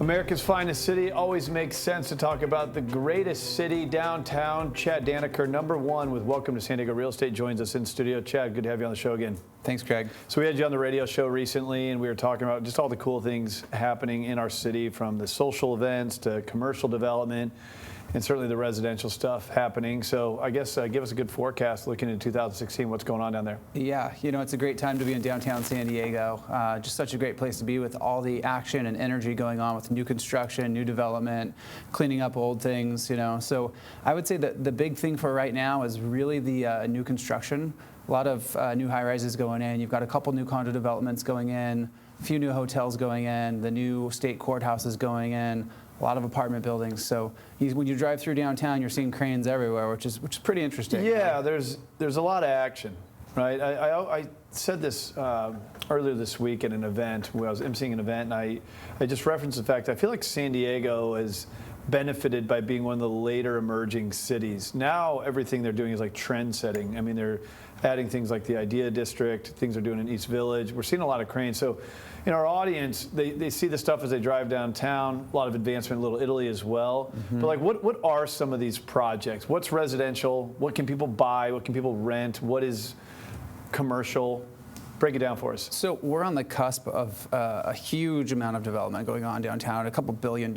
America's finest city. Always makes sense to talk about the greatest city, downtown. Chad Dannecker, #1 with Welcome to San Diego Real Estate, joins us in studio. Chad, good to have you on the show again. Thanks, Craig. So we had you on the radio show recently, and we were talking about just all the cool things happening in our city, from the social events to commercial development, and certainly the residential stuff happening. So I guess give us a good forecast looking into 2016. What's going on down there? Yeah, it's a great time to be in downtown San Diego. Just such a great place to be with all the action and energy going on with new construction, new development, cleaning up old things, So I would say that the big thing for right now is really the new construction. A lot of new high-rises going in. You've got a couple new condo developments going in, a few new hotels going in, the new state courthouse is going in, a lot of apartment buildings. So when you drive through downtown, you're seeing cranes everywhere, which is pretty interesting. Yeah, there's a lot of action, right? I said this earlier this week at an event where I was emceeing an event, and I just referenced the fact I feel like San Diego has benefited by being one of the later emerging cities. Now everything they're doing is like trend setting. I mean, they're adding things like the Idea District, things they're doing in East Village. We're seeing a lot of cranes. So in our audience, they see the stuff as they drive downtown, a lot of advancement in Little Italy as well. Mm-hmm. But like, what are some of these projects? What's residential? What can people buy? What can people rent? What is commercial? Break it down for us. So we're on the cusp of a huge amount of development going on downtown, a couple $1 billion.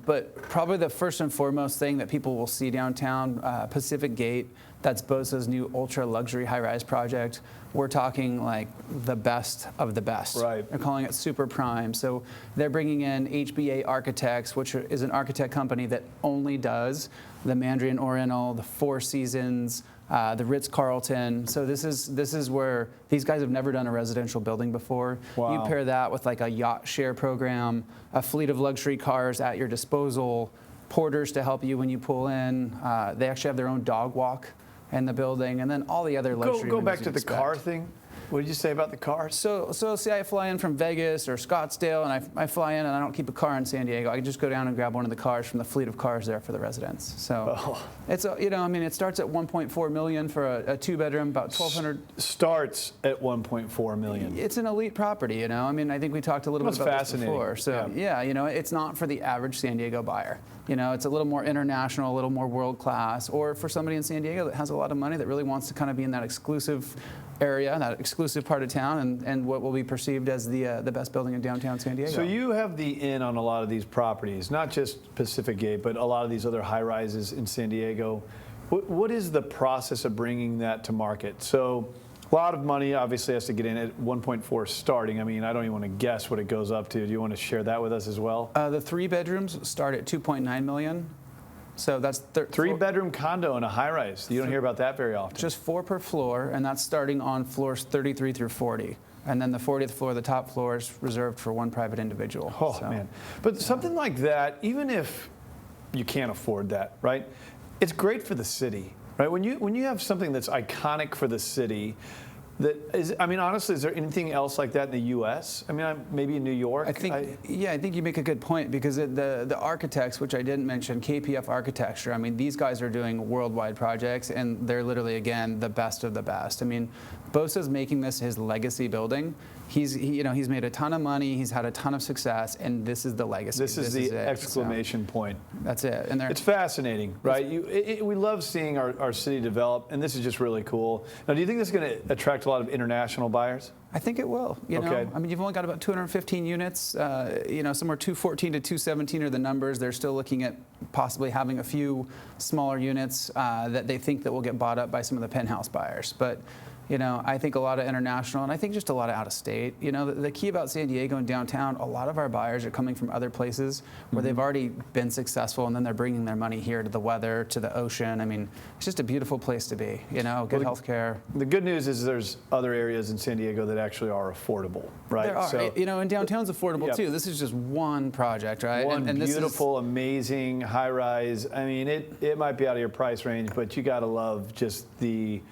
But probably the first and foremost thing that people will see downtown, Pacific Gate, that's Bosa's new ultra luxury high-rise project. We're talking like the best of the best. Right. They're calling it super prime. So they're bringing in HBA Architects, which is an architect company that only does the Mandarin Oriental, the Four Seasons, the Ritz-Carlton. So this is where these guys have never done a residential building before. Wow. You pair that with like a yacht share program, a fleet of luxury cars at your disposal, porters to help you when you pull in. They actually have their own dog walk in the building, and then all the other luxury. Go back to the car thing. What did you say about the cars? So say I fly in from Vegas or Scottsdale, and I fly in and I don't keep a car in San Diego. I can just go down and grab one of the cars from the fleet of cars there for the residents. So it's it starts at $1.4 million for a two-bedroom, about $1,200. Starts at $1.4 million. It's an elite property, I think we talked a little bit about this before. So yeah, it's not for the average San Diego buyer. It's a little more international, a little more world-class, or for somebody in San Diego that has a lot of money that really wants to kind of be in that exclusive area, that exclusive part of town, and what will be perceived as the best building in downtown San Diego. So you have the in on a lot of these properties, not just Pacific Gate, but a lot of these other high-rises in San Diego. What is the process of bringing that to market? So a lot of money obviously has to get in at 1.4 starting. I mean, I don't even want to guess what it goes up to. Do you want to share that with us as well? The 3 bedrooms start at $2.9 million. So that's 3-bedroom condo in a high-rise. You don't hear about that very often. Just 4 per floor, and that's starting on floors 33 through 40. And then the 40th floor, the top floor, is reserved for one private individual. Oh, man. But something like that, even if you can't afford that, right, it's great for the city, right? When you have something that's iconic for the city, honestly, is there anything else like that in the U.S.? Maybe in New York? I think you make a good point, because the architects, which I didn't mention, KPF Architecture, these guys are doing worldwide projects, and they're literally, again, the best of the best. Bosa's making this his legacy building. He's made a ton of money, he's had a ton of success, and this is the legacy. This is the exclamation point. That's it. And it's fascinating, right? We love seeing our city develop, and this is just really cool. Now, do you think this is going to attract a lot of international buyers? I think it will. Okay. You've only got about 215 units. Somewhere 214 to 217 are the numbers. They're still looking at possibly having a few smaller units that they think that will get bought up by some of the penthouse buyers. But I think a lot of international, and I think just a lot of out of state. The key about San Diego and downtown, a lot of our buyers are coming from other places where they've already been successful, and then they're bringing their money here to the weather, to the ocean. It's just a beautiful place to be. Good health care. The good news is there's other areas in San Diego that actually are affordable, right? There are. And downtown's affordable too. This is just one project, right? One beautiful, amazing high-rise. It might be out of your price range, but you got to love just the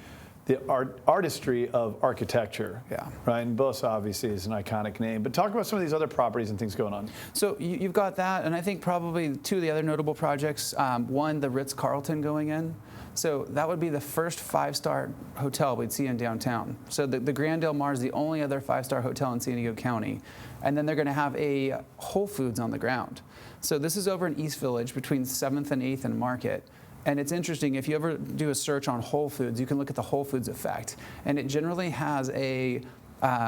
artistry of architecture. Yeah. Right. And Bosa obviously is an iconic name. But talk about some of these other properties and things going on. So you've got that, and I think probably 2 of the other notable projects. One, the Ritz-Carlton going in. So that would be the first 5-star hotel we'd see in downtown. So the Grand Del Mar is the only other 5-star hotel in San Diego County. And then they're going to have a Whole Foods on the ground. So this is over in East Village between 7th and 8th and Market. And it's interesting, if you ever do a search on Whole Foods, you can look at the Whole Foods effect. And it generally has an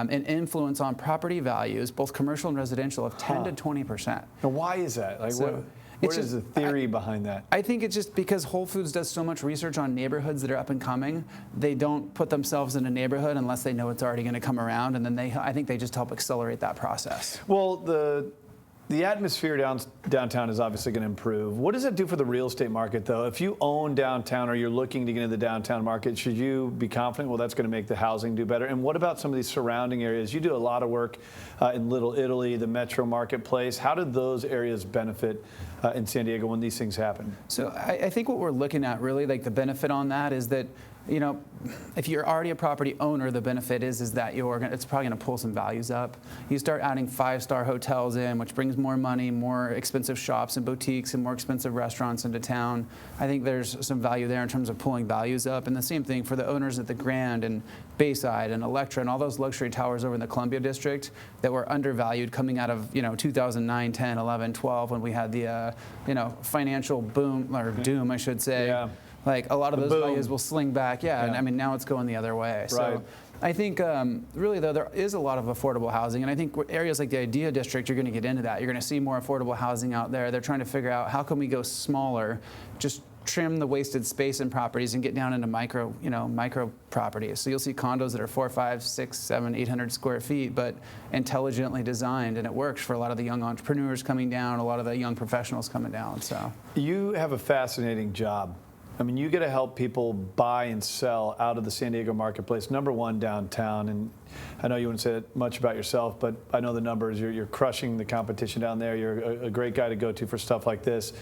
influence on property values, both commercial and residential, of 10 to 20%. Now, why is that? Like, So, what is the theory behind that? I think it's just because Whole Foods does so much research on neighborhoods that are up and coming. They don't put themselves in a neighborhood unless they know it's already going to come around, and then I think they just help accelerate that process. Well, the atmosphere downtown is obviously going to improve. What does it do for the real estate market, though? If you own downtown or you're looking to get into the downtown market, should you be confident, well, that's going to make the housing do better? And what about some of these surrounding areas? You do a lot of work in Little Italy, the Metro Marketplace. How did those areas benefit in San Diego when these things happen? So I think what we're looking at really, like the benefit on that is that, you know, if you're already a property owner, the benefit is that it's probably going to pull some values up. You start adding 5-star hotels in, which brings more money, more expensive shops and boutiques and more expensive restaurants into town. I think there's some value there in terms of pulling values up. And the same thing for the owners at the Grand and Bayside and Electra and all those luxury towers over in the Columbia District that were undervalued coming out of 2009, 10, 11, 12 when we had the financial boom or doom, I should say. Yeah. Like a lot of those boom. values will sling back, and I mean now it's going the other way. Right. So I think really though there is a lot of affordable housing, and I think areas like the Idea District, you're going to get into that. You're going to see more affordable housing out there. They're trying to figure out how can we go smaller, just trim the wasted space in properties and get down into micro properties. So you'll see condos that are 4, 5, 6, 7, 800 square feet, but intelligently designed, and it works for a lot of the young entrepreneurs coming down, a lot of the young professionals coming down. So you have a fascinating job. I mean, you get to help people buy and sell out of the San Diego marketplace, #1 downtown. And I know you wouldn't say much about yourself, but I know the numbers. You're crushing the competition down there. You're a great guy to go to for stuff like this.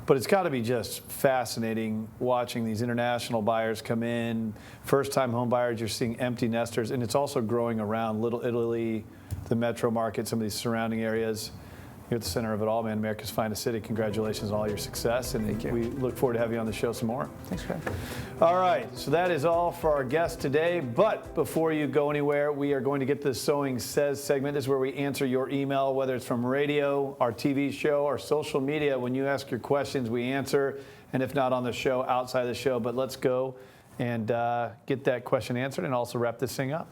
But it's got to be just fascinating watching these international buyers come in, first-time home buyers. You're seeing empty nesters, and it's also growing around Little Italy, the Metro Market, some of these surrounding areas. You're at the center of it all, man. America's finest city. Congratulations on all your success, and Thank you. We look forward to having you on the show some more. thanks, Craig. All right, so that is all for our guest today. But before you go anywhere, we are going to get to the Sewing Says segment. This is where we answer your email, whether it's from radio, our TV show, or social media. When you ask your questions, we answer, and if not on the show, outside the show. But let's go and get that question answered and also wrap this thing up.